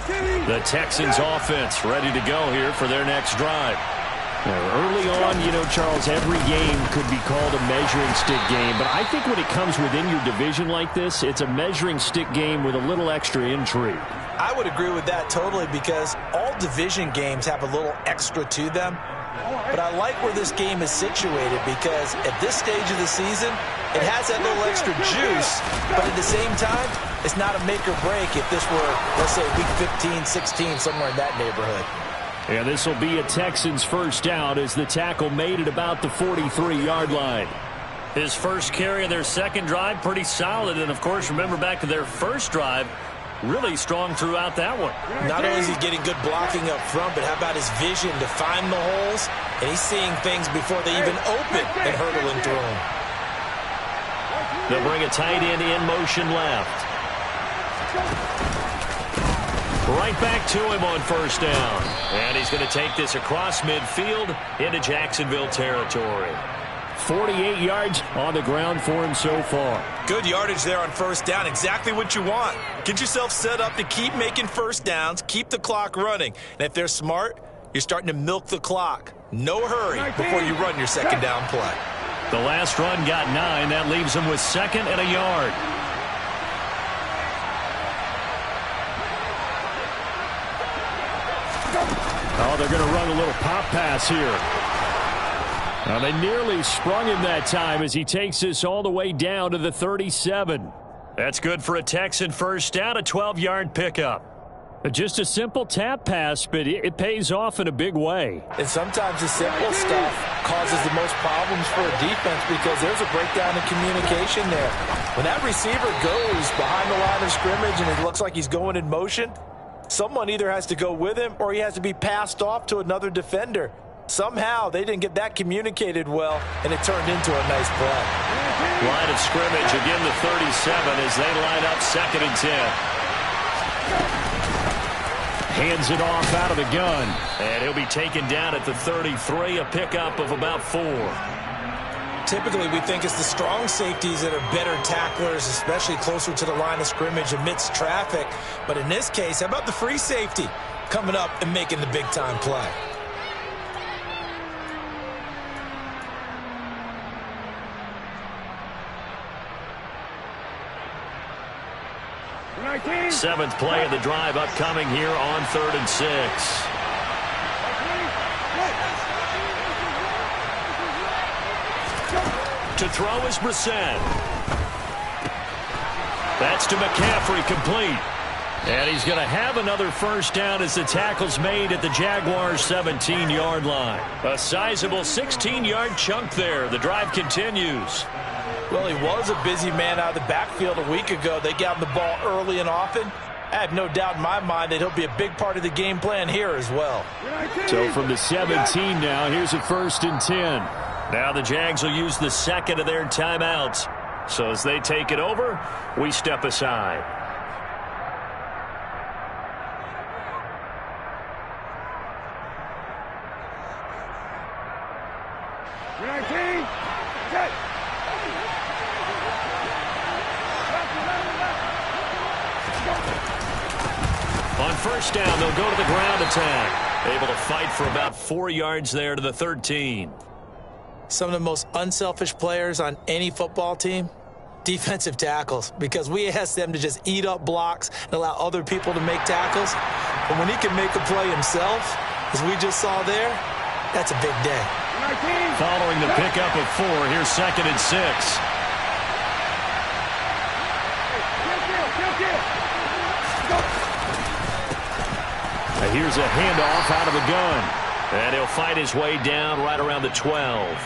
The Texans offense ready to go here for their next drive. Early on, you know, Charles, every game could be called a measuring stick game. But I think when it comes within your division like this, it's a measuring stick game with a little extra intrigue. I would agree with that totally, because all division games have a little extra to them. But I like where this game is situated, because at this stage of the season, it has that little extra juice, but at the same time, it's not a make or break if this were, let's say, week 15, 16, somewhere in that neighborhood. And this will be a Texans first down as the tackle made it about the 43-yard line. His first carry of their second drive, pretty solid. And, of course, remember back to their first drive, really strong throughout that one. Not only is he getting good blocking up front, but how about his vision to find the holes? And he's seeing things before they even open and hurdling through them. They'll bring a tight end in motion left. Right back to him on first down. And he's going to take this across midfield into Jacksonville territory. 48 yards on the ground for him so far. Good yardage there on first down. Exactly what you want. Get yourself set up to keep making first downs, keep the clock running. And if they're smart, you're starting to milk the clock. No hurry before you run your second down play. The last run got 9. That leaves him with 2nd and a yard. Oh, they're going to run a little pop pass here. Now, they nearly sprung him that time as he takes this all the way down to the 37. That's good for a Texan first down, a 12-yard pickup. Just a simple tap pass, but it pays off in a big way. And sometimes the simple stuff causes the most problems for a defense, because there's a breakdown in communication there. When that receiver goes behind the line of scrimmage and it looks like he's going in motion, someone either has to go with him or he has to be passed off to another defender. Somehow they didn't get that communicated well, and it turned into a nice play. Line of scrimmage, again the 37 as they line up 2nd and 10. Hands it off out of the gun. And he'll be taken down at the 33, a pickup of about 4. Typically, we think it's the strong safeties that are better tacklers, especially closer to the line of scrimmage amidst traffic. But in this case, how about the free safety coming up and making the big-time play? Seventh play of the drive upcoming here on 3rd and 6. To throw is Brissett. That's to McCaffrey, complete. And he's going to have another first down as the tackle's made at the Jaguars' 17-yard line. A sizable 16-yard chunk there. The drive continues. Well, he was a busy man out of the backfield a week ago. They got him the ball early and often. I have no doubt in my mind that he'll be a big part of the game plan here as well. So from the 17 now, here's a 1st and 10. Now the Jags will use the second of their timeouts. So as they take it over, we step aside. On first down, they'll go to the ground attack. Able to fight for about 4 yards there to the 13. Some of the most unselfish players on any football team, defensive tackles, because we ask them to just eat up blocks and allow other people to make tackles. But when he can make a play himself, as we just saw there, that's a big day. Following the pickup of 4, here's 2nd and 6. Now here's a handoff out of the gun. And he'll fight his way down right around the 12.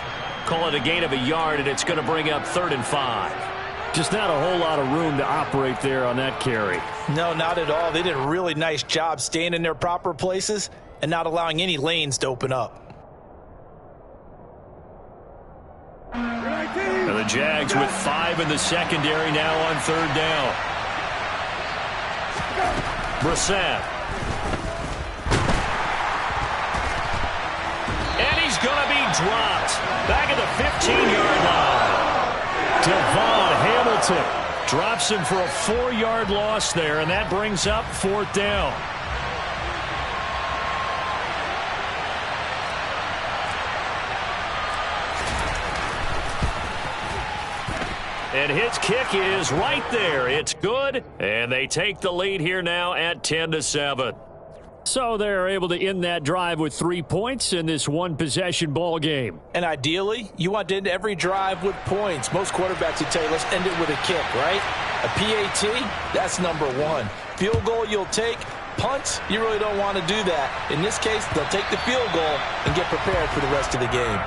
Call it a gain of a yard, and it's going to bring up 3rd and 5. Just not a whole lot of room to operate there on that carry. No, not at all. They did a really nice job staying in their proper places and not allowing any lanes to open up. And the Jags with 5 in the secondary now on 3rd down. Brissett. And he's going to be dropped back at the 15-yard line. Devon Hamilton drops him for a 4-yard loss there, and that brings up 4th down. And his kick is right there. It's good, and they take the lead here now at 10-7. So they're able to end that drive with 3 points in this one-possession ball game. And ideally, you want to end every drive with points. Most quarterbacks would tell you, let's end it with a kick, right? A PAT, that's number one. Field goal you'll take. Punts, you really don't want to do that. In this case, they'll take the field goal and get prepared for the rest of the game.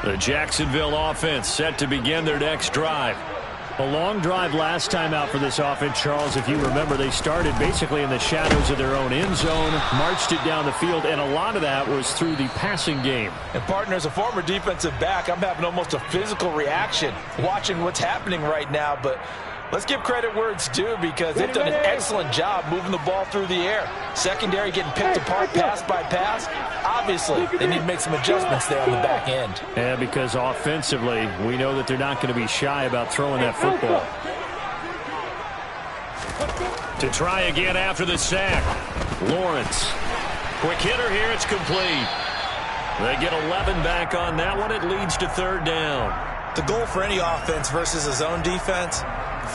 The Jacksonville offense set to begin their next drive. A long drive last time out for this offense, Charles. If you remember, they started basically in the shadows of their own end zone, marched it down the field, and a lot of that was through the passing game. And, partner, as a former defensive back, I'm having almost a physical reaction watching what's happening right now. But let's give credit where it's due because they've done an excellent job moving the ball through the air. Secondary getting picked apart pass by pass. Obviously, they need to make some adjustments there on the back end. Yeah, because offensively, we know that they're not going to be shy about throwing that football. To try again after the sack. Lawrence. Quick hitter here. It's complete. They get 11 back on that one. It leads to third down. The goal for any offense versus a zone defense,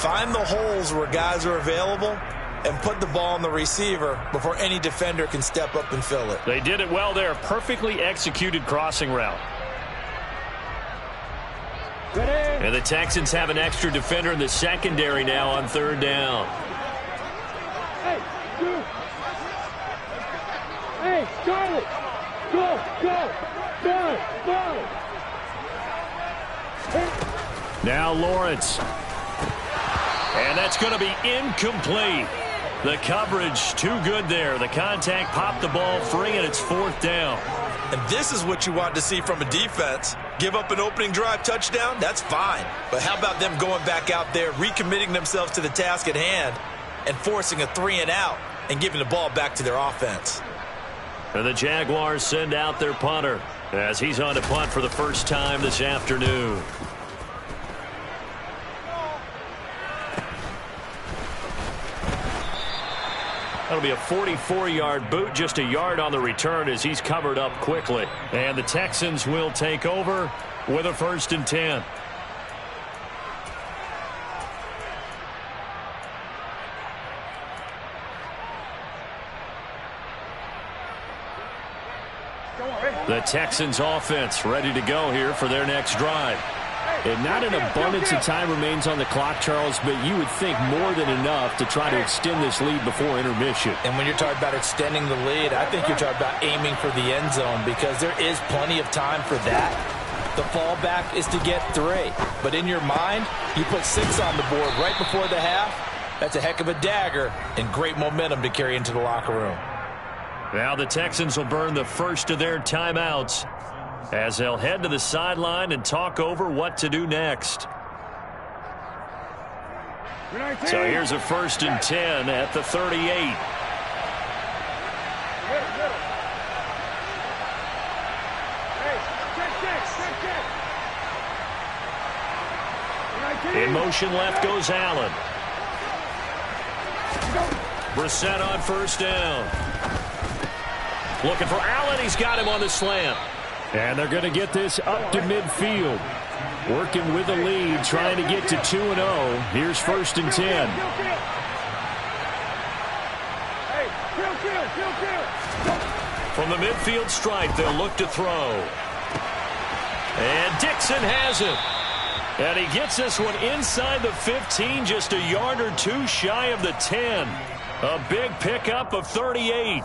find the holes where guys are available and put the ball on the receiver before any defender can step up and fill it. They did it well there. Perfectly executed crossing route. And the Texans have an extra defender in the secondary now on third down. Hey, Charlie! Go! Now Lawrence. And that's going to be incomplete. The coverage too good there. The contact popped the ball free, and it's fourth down. And this is what you want to see from a defense. Give up an opening drive touchdown, that's fine. But how about them going back out there, recommitting themselves to the task at hand, and forcing a 3-and-out and giving the ball back to their offense? And the Jaguars send out their punter as he's on to punt for the first time this afternoon. That'll be a 44-yard boot, just a yard on the return as he's covered up quickly. And the Texans will take over with a 1st and 10. The Texans offense ready to go here for their next drive. And not an abundance of time remains on the clock, Charles, but you would think more than enough to try to extend this lead before intermission. And when you're talking about extending the lead, I think you're talking about aiming for the end zone because there is plenty of time for that. The fallback is to get 3. But in your mind, you put 6 on the board right before the half. That's a heck of a dagger and great momentum to carry into the locker room. Now the Texans will burn the first of their timeouts as they'll head to the sideline and talk over what to do next. So here's a 1st and 10 at the 38. In motion left goes Allen. Brissett on 1st down. Looking for Allen. He's got him on the slant. And they're going to get this up to midfield. Working with the lead, trying to get to 2-0. Here's 1st and 10. From the midfield stripe, they'll look to throw. And Dixon has it. And he gets this one inside the 15, just a yard or 2 shy of the 10. A big pickup of 38.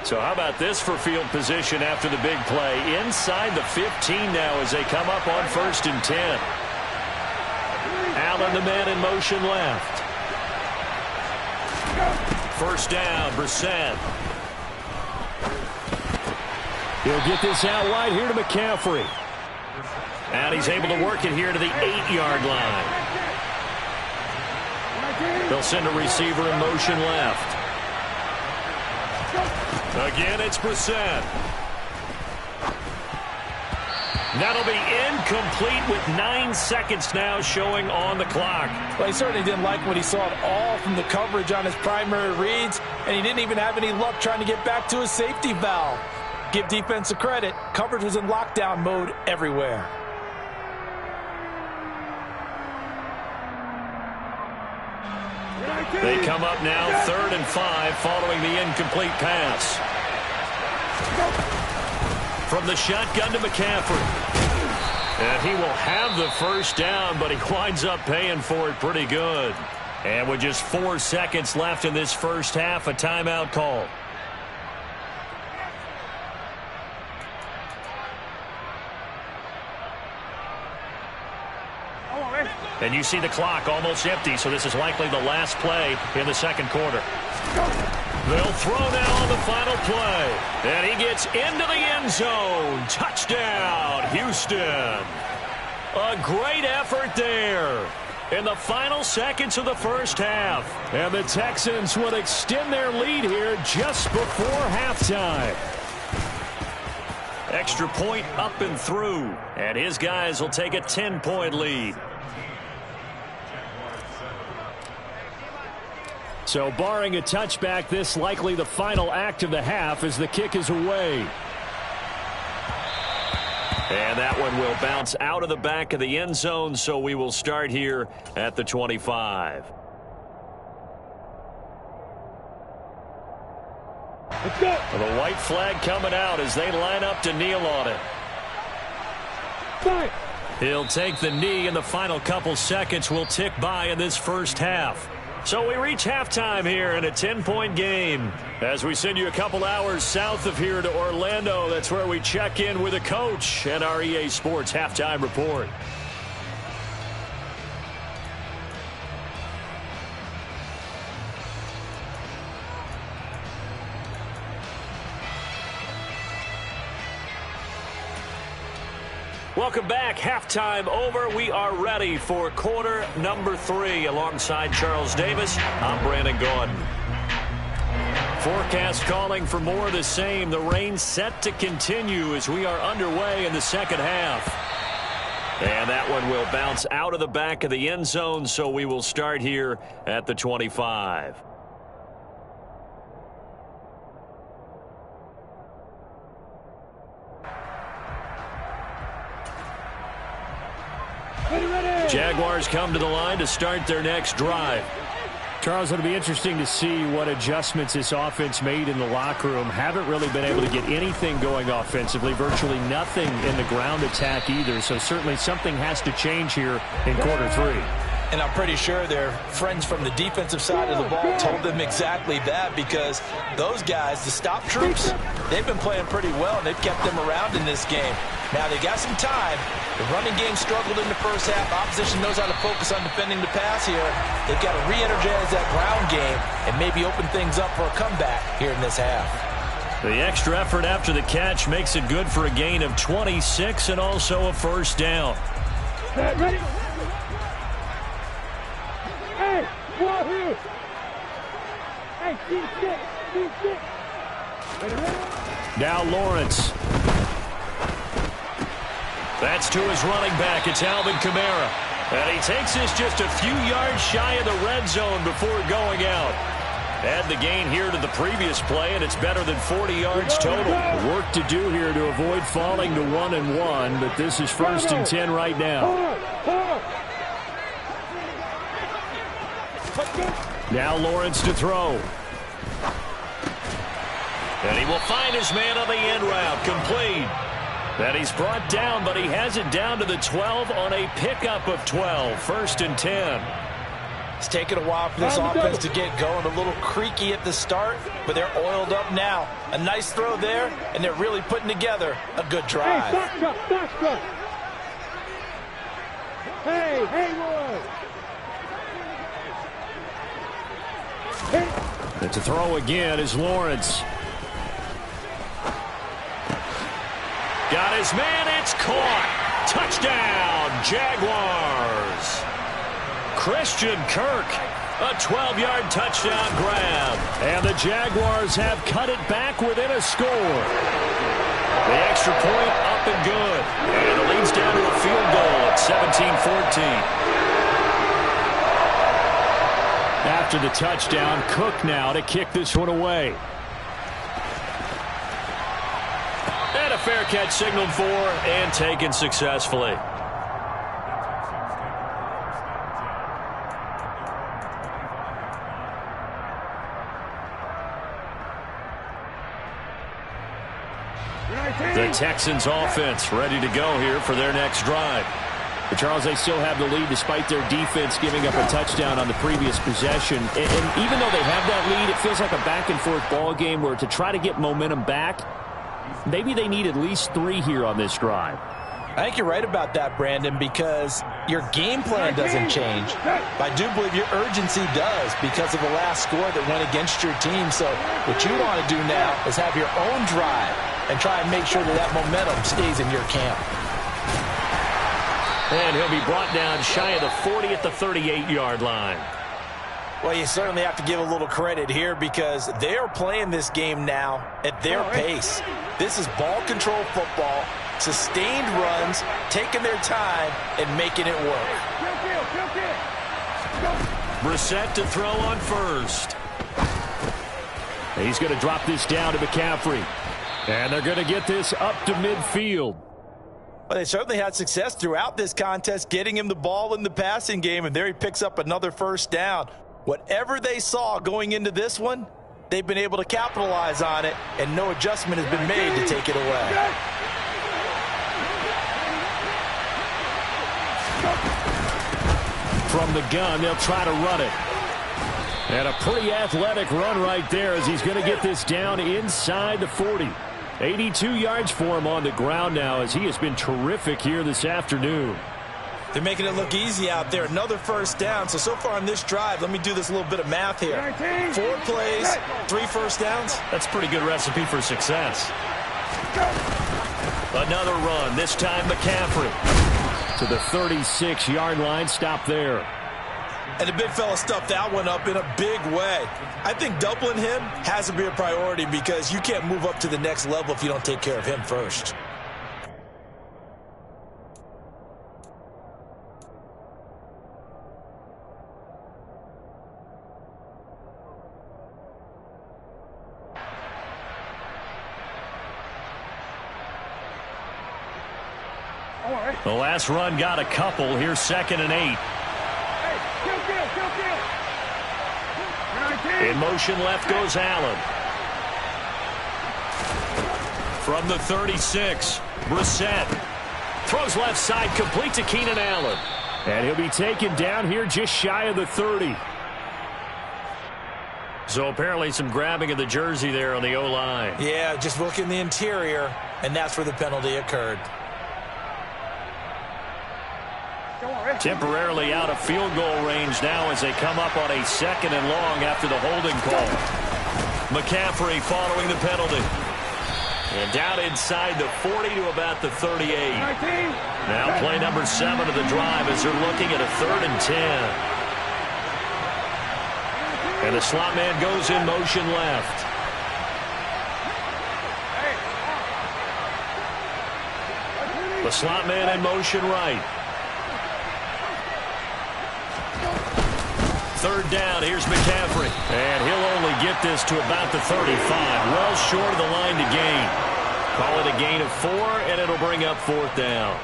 So how about this for field position after the big play? Inside the 15 now as they come up on 1st and 10. Allen, the man in motion left. 1st down, Brissett. He'll get this out wide here to McCaffrey. And he's able to work it here to the 8-yard line. They'll send a receiver in motion left. Again, it's Brissett. That'll be incomplete with 9 seconds now showing on the clock. Well, he certainly didn't like what he saw at all from the coverage on his primary reads, and he didn't even have any luck trying to get back to his safety valve. Give defense a credit. Coverage was in lockdown mode everywhere. They come up now 3rd and 5 following the incomplete pass. From the shotgun to McCaffrey. And he will have the first down, but he winds up paying for it pretty good. And with just 4 seconds left in this first half, a timeout call. And you see the clock almost empty, so this is likely the last play in the second quarter. They'll throw now on the final play. And he gets into the end zone. Touchdown, Houston. A great effort there in the final seconds of the first half. And the Texans will extend their lead here just before halftime. Extra point up and through. And his guys will take a 10-point lead. So barring a touchback, this likely the final act of the half as the kick is away. And that one will bounce out of the back of the end zone, so we will start here at the 25. Let's go. The white flag coming out as they line up to kneel on it. Fight. He'll take the knee, and the final couple seconds will tick by in this first half. So we reach halftime here in a 10-point game. As we send you a couple hours south of here to Orlando, that's where we check in with the coach and our EA Sports halftime report. Welcome back. Halftime over. We are ready for quarter number 3. Alongside Charles Davis, I'm Brandon Gordon. Forecast calling for more of the same. The rain set to continue as we are underway in the second half. And that one will bounce out of the back of the end zone, so we will start here at the 25. Jaguars come to the line to start their next drive. Charles, it'll be interesting to see what adjustments this offense made in the locker room. Haven't really been able to get anything going offensively, virtually nothing in the ground attack either. So certainly something has to change here in quarter 3. And I'm pretty sure their friends from the defensive side of the ball told them exactly that, because those guys, the stop troops, they've been playing pretty well, and they've kept them around in this game. Now they got some time. The running game struggled in the first half. Opposition knows how to focus on defending the pass here. They've got to re-energize that ground game and maybe open things up for a comeback here in this half. The extra effort after the catch makes it good for a gain of 26 and also a first down. Ready? Hey, ball here. Hey, D6. Ready? Now Lawrence. That's to his running back. It's Alvin Kamara. And he takes this just a few yards shy of the red zone before going out. Add the gain here to the previous play, and it's better than 40 yards total. Work to do here to avoid falling to 1-1, but this is 1st and 10 right now. Now Lawrence to throw. And he will find his man on the end route. Complete. And he's brought down, but he has it down to the 12 on a pickup of 12. 1st and 10. It's taken a while for this offense to get going. A little creaky at the start, but they're oiled up now. A nice throw there, and they're really putting together a good drive. Hey, And to throw again is Lawrence. Got his man. It's caught. Touchdown, Jaguars. Christian Kirk, a 12-yard touchdown grab. And the Jaguars have cut it back within a score. The extra point up and good. And it leads down to a field goal at 17-14. After the touchdown, Cook now to kick this one away. And a fair catch signaled for and taken successfully. The Texans offense ready to go here for their next drive. But Charles, they still have the lead despite their defense giving up a touchdown on the previous possession. And even though they have that lead, it feels like a back-and-forth ball game where to try to get momentum back, maybe they need at least 3 here on this drive. I think you're right about that, Brandon, because your game plan doesn't change. I do believe your urgency does because of the last score that went against your team. So what you want to do now is have your own drive and try and make sure that that momentum stays in your camp. And he'll be brought down shy of the 40 at the 38-yard line. Well, you certainly have to give a little credit here because they are playing this game now at their pace. This is ball control football, sustained runs, taking their time, and making it work. Brissett to throw on first. He's going to drop this down to McCaffrey. And they're going to get this up to midfield. Well, they certainly had success throughout this contest, getting him the ball in the passing game, and there he picks up another first down. Whatever they saw going into this one, they've been able to capitalize on it, and no adjustment has been made to take it away. From the gun, they'll try to run it. And a pretty athletic run right there as he's going to get this down inside the 40. 82 yards for him on the ground now as he has been terrific here this afternoon. They're making it look easy out there. Another first down. So far on this drive, let me do this little bit of math here. 4 plays, 3 first downs. That's a pretty good recipe for success. Another run, this time McCaffrey. To the 36-yard line, stop there. And the big fella stuffed that one up in a big way. I think doubling him has to be a priority because you can't move up to the next level if you don't take care of him first. The last run got a couple. Here's 2nd and 8. In motion left goes Allen. From the 36, Brissett throws left side, complete to Keenan Allen. And he'll be taken down here just shy of the 30. So apparently some grabbing of the jersey there on the O-line. Yeah, just look in the interior, and that's where the penalty occurred. Temporarily out of field goal range now as they come up on a 2nd and long after the holding call. McCaffrey following the penalty. And down inside the 40 to about the 38. Now play number 7 of the drive as they're looking at a 3rd and 10. And the slot man goes in motion left. The slot man in motion right. 3rd down, here's McCaffrey. And he'll only get this to about the 35. Well short of the line to gain. Call it a gain of 4, and it'll bring up 4th down.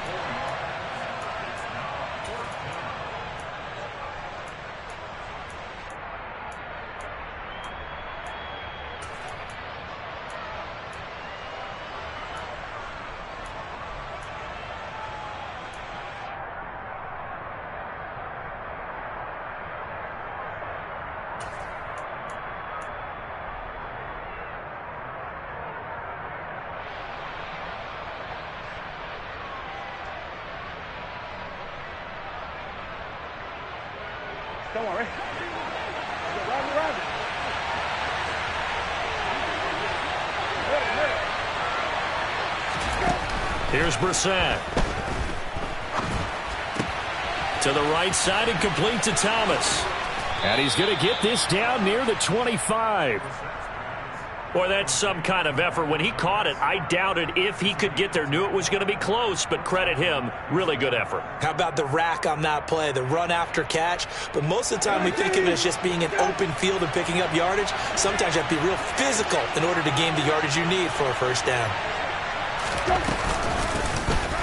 Don't worry. Here's Brissett. To the right side and complete to Thomas. And he's going to get this down near the 25. Boy, that's some kind of effort. When he caught it, I doubted if he could get there. Knew it was going to be close, but credit him. Really good effort. How about the rack on that play, the run after catch? But most of the time we think of it as just being an open field and picking up yardage. Sometimes you have to be real physical in order to gain the yardage you need for a first down.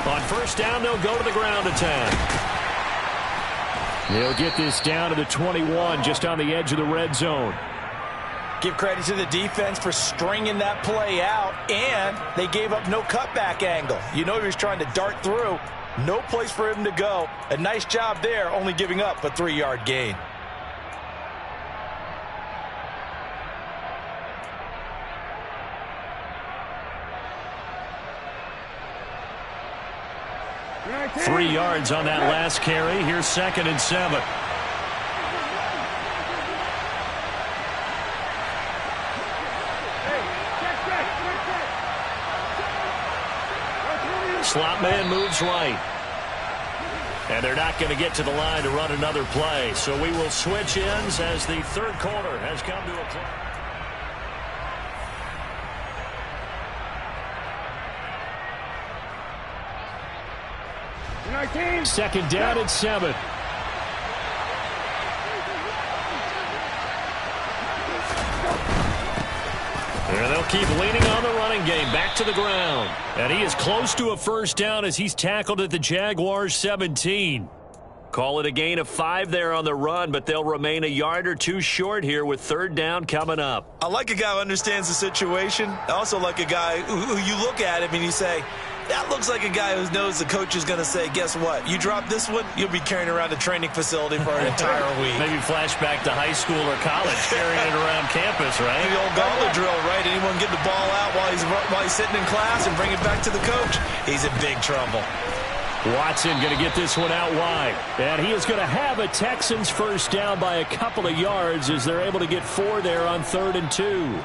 On first down, they'll go to the ground attack. They'll get this down to the 21, just on the edge of the red zone. Give credit to the defense for stringing that play out, and they gave up no cutback angle. You know he was trying to dart through. No place for him to go. A nice job there, only giving up a 3-yard gain. Right, 3 yards on that last carry. Here's 2nd and 7. Slot man moves right. And they're not going to get to the line to run another play. So we will switch ends as the third quarter has come to a close. 2nd down at 7. And they'll keep leaning on the running game. Back to the ground. And he is close to a first down as he's tackled at the Jaguars' 17. Call it a gain of 5 there on the run, but they'll remain a yard or two short here with 3rd down coming up. I like a guy who understands the situation. I also like a guy who you look at him and you say, that looks like a guy who knows the coach is going to say, guess what? You drop this one, you'll be carrying around the training facility for an entire week. Maybe flashback to high school or college, carrying it around campus, right? The old gauntlet drill, right? Anyone get the ball out while he's sitting in class and bring it back to the coach? He's in big trouble. Watson going to get this one out wide. And he is going to have a Texans first down by a couple of yards as they're able to get 4 there on 3rd and 2.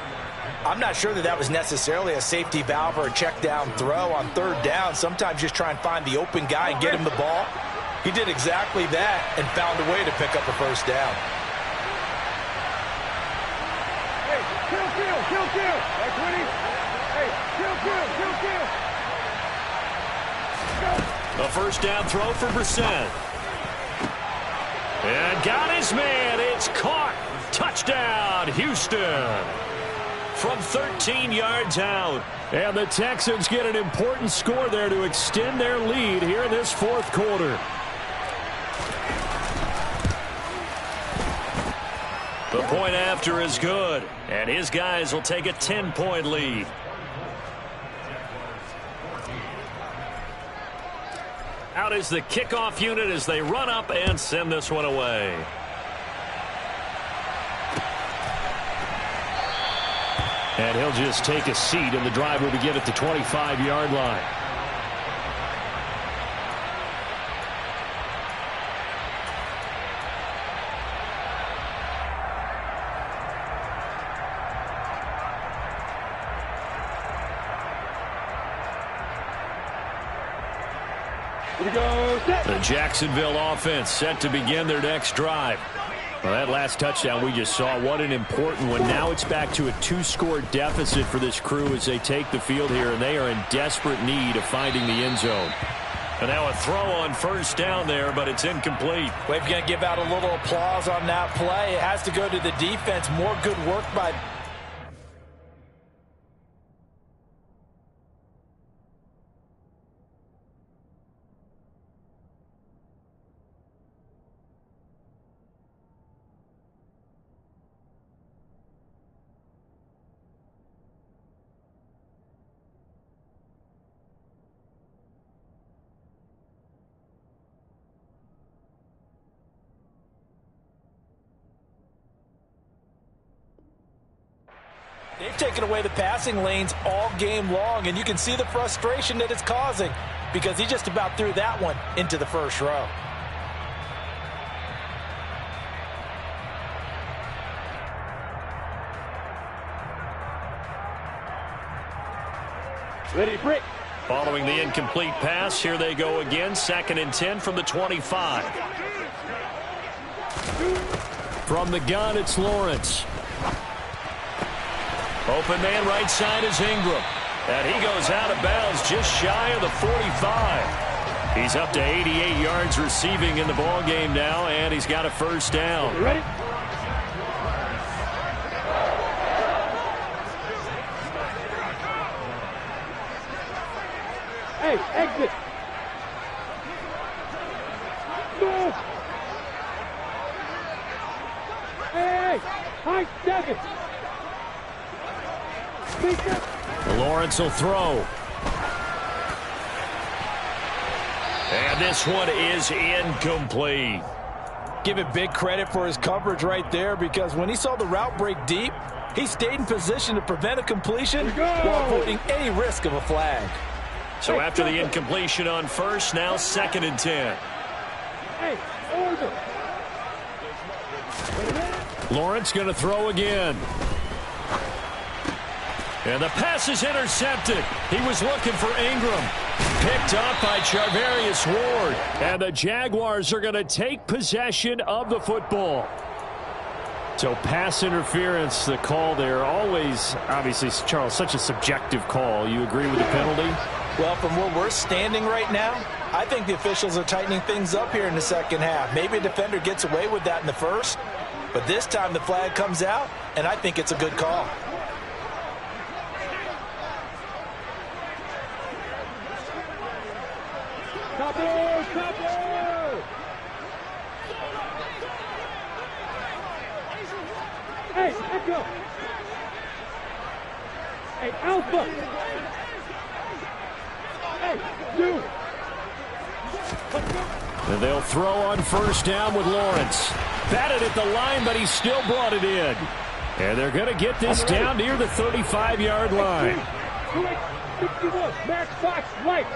I'm not sure that was necessarily a safety valve or a check down throw on 3rd down. Sometimes just try and find the open guy and get him the ball. He did exactly that and found a way to pick up a first down. Hey, kill. Like 20. Hey, kill. A first down throw for Brissett. And got his man. It's caught. Touchdown, Houston. From 13 yards out. And the Texans get an important score there to extend their lead here in this 4th quarter. The point after is good. And his guys will take a 10-point lead. Out is the kickoff unit as they run up and send this one away. And he'll just take a seat, and the drive will begin at the 25-yard line. The Jacksonville offense set to begin their next drive. Well, that last touchdown we just saw, what an important one. Now it's back to a 2-score deficit for this crew as they take the field here, and they are in desperate need of finding the end zone. And now a throw on first down there, but it's incomplete. We're going to give out a little applause on that play. It has to go to the defense. More good work by... They've taken away the passing lanes all game long, and you can see the frustration that it's causing because he just about threw that one into the first row. Ready, brick. Following the incomplete pass, here they go again. 2nd and 10 from the 25. From the gun, it's Lawrence. Open man right side is Ingram. And he goes out of bounds just shy of the 45. He's up to 88 yards receiving in the ball game now, and he's got a first down. You ready? Hey, exit. Move. Hey, high 7. Lawrence will throw. And this one is incomplete. Give it big credit for his coverage right there, because when he saw the route break deep, he stayed in position to prevent a completion while avoiding any risk of a flag. So after the incompletion on first, now 2nd and 10. Hey, order. Lawrence going to throw again. And the pass is intercepted. He was looking for Ingram. Picked up by Charvarius Ward. And the Jaguars are going to take possession of the football. So pass interference, the call there. Always, obviously, Charles, such a subjective call. You agree with the penalty? Well, from where we're standing right now, I think the officials are tightening things up here in the second half. Maybe a defender gets away with that in the first, but this time the flag comes out, and I think it's a good call. Hey, Echo. Hey, Alpha. Hey, you. And they'll throw on first down with Lawrence. Batted at the line, but he still brought it in. And they're going to get this down near the 35-yard line. 61, Max Fox, right.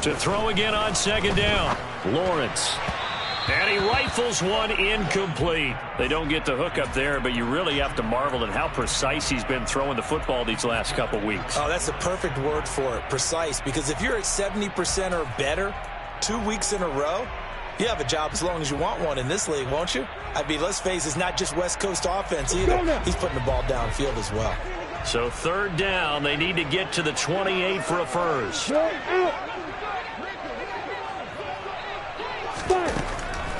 To throw again on 2nd down. Lawrence. And he rifles one incomplete. They don't get the hook up there, but you really have to marvel at how precise he's been throwing the football these last couple weeks. Oh, that's the perfect word for it, precise, because if you're at 70% or better 2 weeks in a row, you have a job as long as you want one in this league, won't you? I mean, let's face it, it's not just West Coast offense either. He's putting the ball downfield as well. So 3rd down, they need to get to the 28 for a first.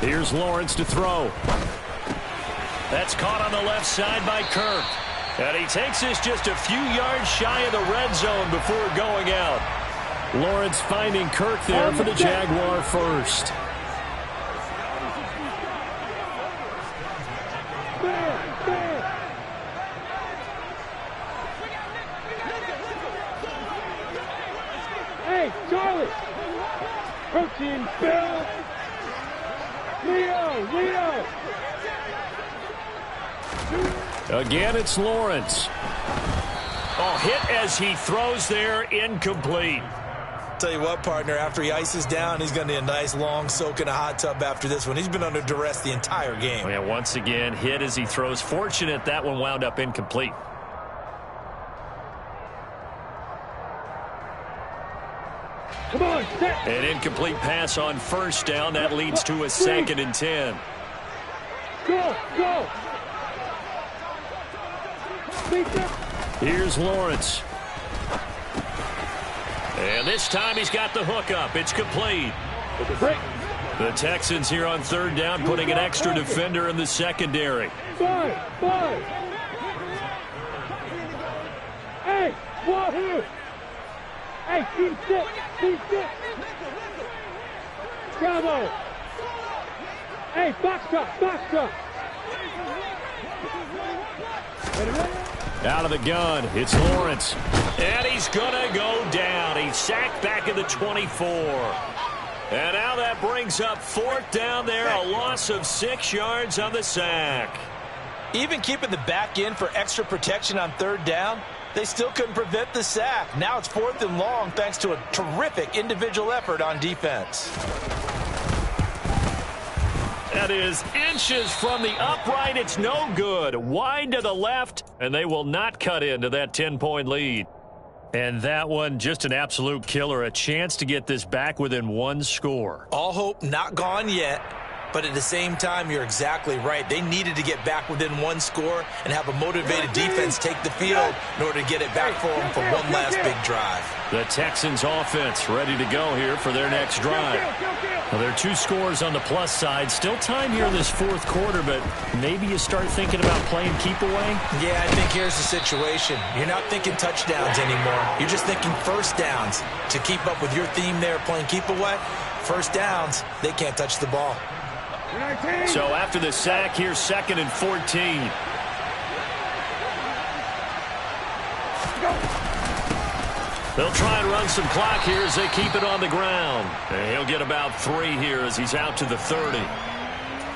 Here's Lawrence to throw. That's caught on the left side by Kirk. And he takes this just a few yards shy of the red zone before going out. Lawrence finding Kirk there for the Jaguar first. Hey, Charlie. Protein, Bill. Leo. Again, it's Lawrence. Oh, hit as he throws there, incomplete. Tell you what, partner, after he ices down, he's going to need a nice long soak in a hot tub after this one. He's been under duress the entire game. Oh, yeah, once again, hit as he throws. Fortunate that one wound up incomplete. Come on, set. An incomplete pass on first down. That leads to a 2nd and 10. Go. Here's Lawrence. And this time he's got the hook up. It's complete. The Texans here on 3rd down putting an extra defender in the secondary. Five. Hey, wahoo. Hey, team sit. Bravo. Hey, box up. Out of the gun, it's Lawrence. And he's going to go down. He's sacked back at the 24. And now that brings up 4th down there, a loss of 6 yards on the sack. Even keeping the back in for extra protection on 3rd down, they still couldn't prevent the sack. Now it's 4th and long thanks to a terrific individual effort on defense. That is inches from the upright. It's no good. Wide to the left, and they will not cut into that 10-point lead. And that one, just an absolute killer. A chance to get this back within one score. All hope not gone yet. But at the same time, you're exactly right. They needed to get back within one score and have a motivated defense take the field in order to get it back for them for one last big drive. The Texans offense ready to go here for their next drive. Well, there are 2 scores on the plus side. Still time here in this fourth quarter, but maybe you start thinking about playing keep away? Yeah, I think here's the situation. You're not thinking touchdowns anymore. You're just thinking first downs. To keep up with your theme there, playing keep away, first downs, they can't touch the ball. So after the sack, here's 2nd and 14. They'll try and run some clock here as they keep it on the ground. And he'll get about 3 here as he's out to the 30.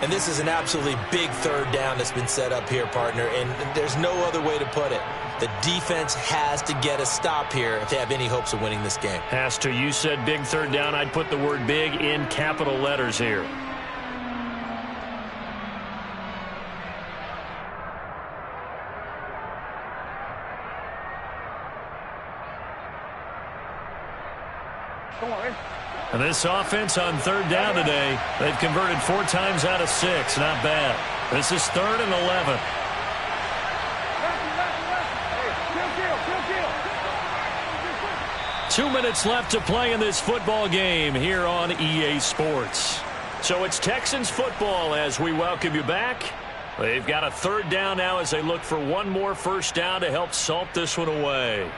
And this is an absolutely big third down that's been set up here, partner, and there's no other way to put it. The defense has to get a stop here if they have any hopes of winning this game. Has to. You said big third down. I'd put the word big in capital letters here. And this offense on third down today, they've converted 4 times out of 6. Not bad. This is 3rd and 11. Two minutes left to play in this football game here on EA Sports. So it's Texans football as we welcome you back. They've got a third down now as they look for one more first down to help salt this one away.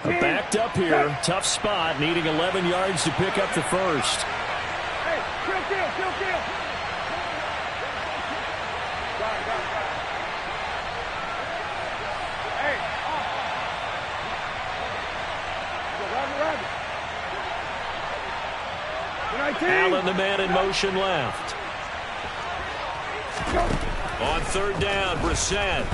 Backed up here. Tough spot. Needing 11 yards to pick up the first. Hey, kill. Hey, Allen, the man in motion left. On third down, Brissett.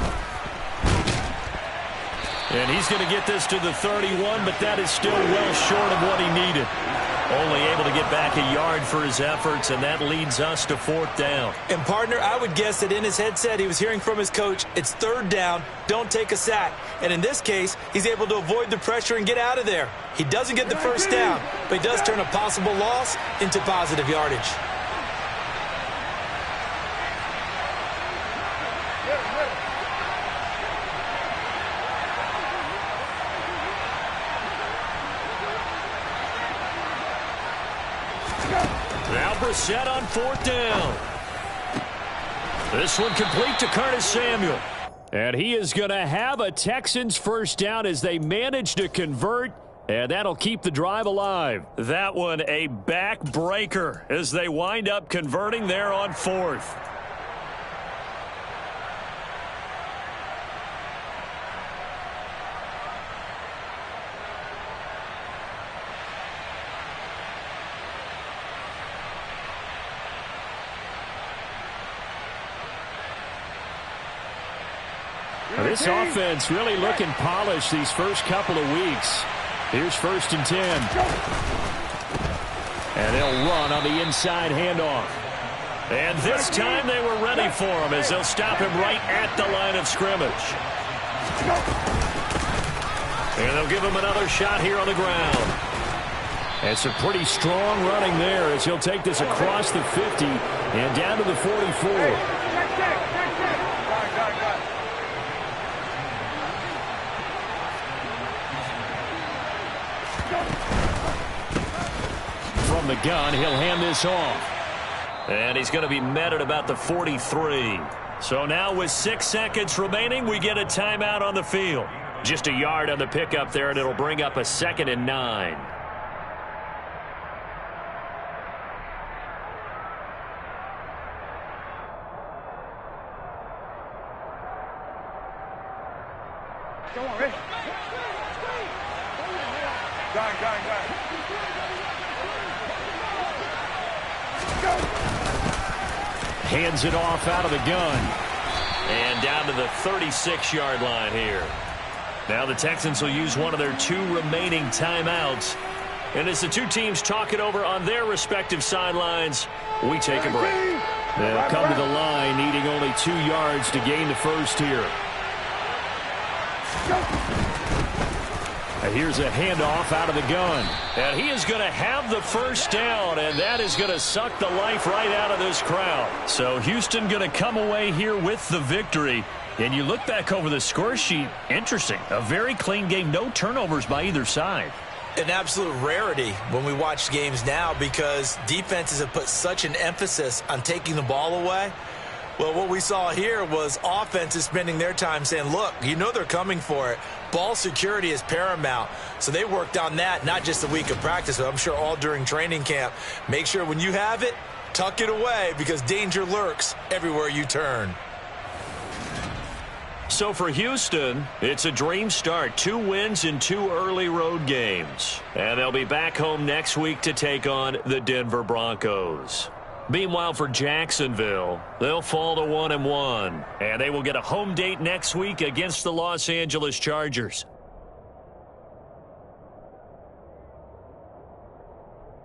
And he's going to get this to the 31, but that is still well short of what he needed. Only able to get back a yard for his efforts, and that leads us to 4th down. And, partner, I would guess that in his headset he was hearing from his coach, it's third down, don't take a sack. And in this case, he's able to avoid the pressure and get out of there. He doesn't get the first down, but he does turn a possible loss into positive yardage. Now Brissett on 4th down. This one complete to Curtis Samuel. And he is going to have a Texans first down as they manage to convert, and that'll keep the drive alive. That one a backbreaker as they wind up converting there on 4th. This offense really looking polished these first couple of weeks. Here's 1st and 10. And they'll run on the inside handoff. And this time they were ready for him as they'll stop him right at the line of scrimmage. And they'll give him another shot here on the ground. And some pretty strong running there as he'll take this across the 50 and down to the 44. From the gun, he'll hand this off. And he's going to be met at about the 43. So now with 6 seconds remaining, we get a timeout on the field. Just a yard on the pickup there, and it'll bring up a 2nd and 9. Come on, Rick. Go. Hands it off out of the gun. And down to the 36-yard line here. Now the Texans will use one of their 2 remaining timeouts. And as the two teams talk it over on their respective sidelines, we take a break. They'll come to the line, needing only 2 yards to gain the first here. And here's a handoff out of the gun. And he is going to have the first down, and that is going to suck the life right out of this crowd. So Houston going to come away here with the victory. And you look back over the score sheet, interesting. A very clean game, no turnovers by either side. An absolute rarity when we watch games now because defenses have put such an emphasis on taking the ball away. Well, what we saw here was offenses spending their time saying, look, you know they're coming for it. Ball security is paramount. So they worked on that, not just a week of practice, but I'm sure all during training camp. Make sure when you have it, tuck it away because danger lurks everywhere you turn. So for Houston, it's a dream start. 2 wins in 2 early road games. And they'll be back home next week to take on the Denver Broncos. Meanwhile, for Jacksonville, they'll fall to 1-1. And they will get a home date next week against the Los Angeles Chargers.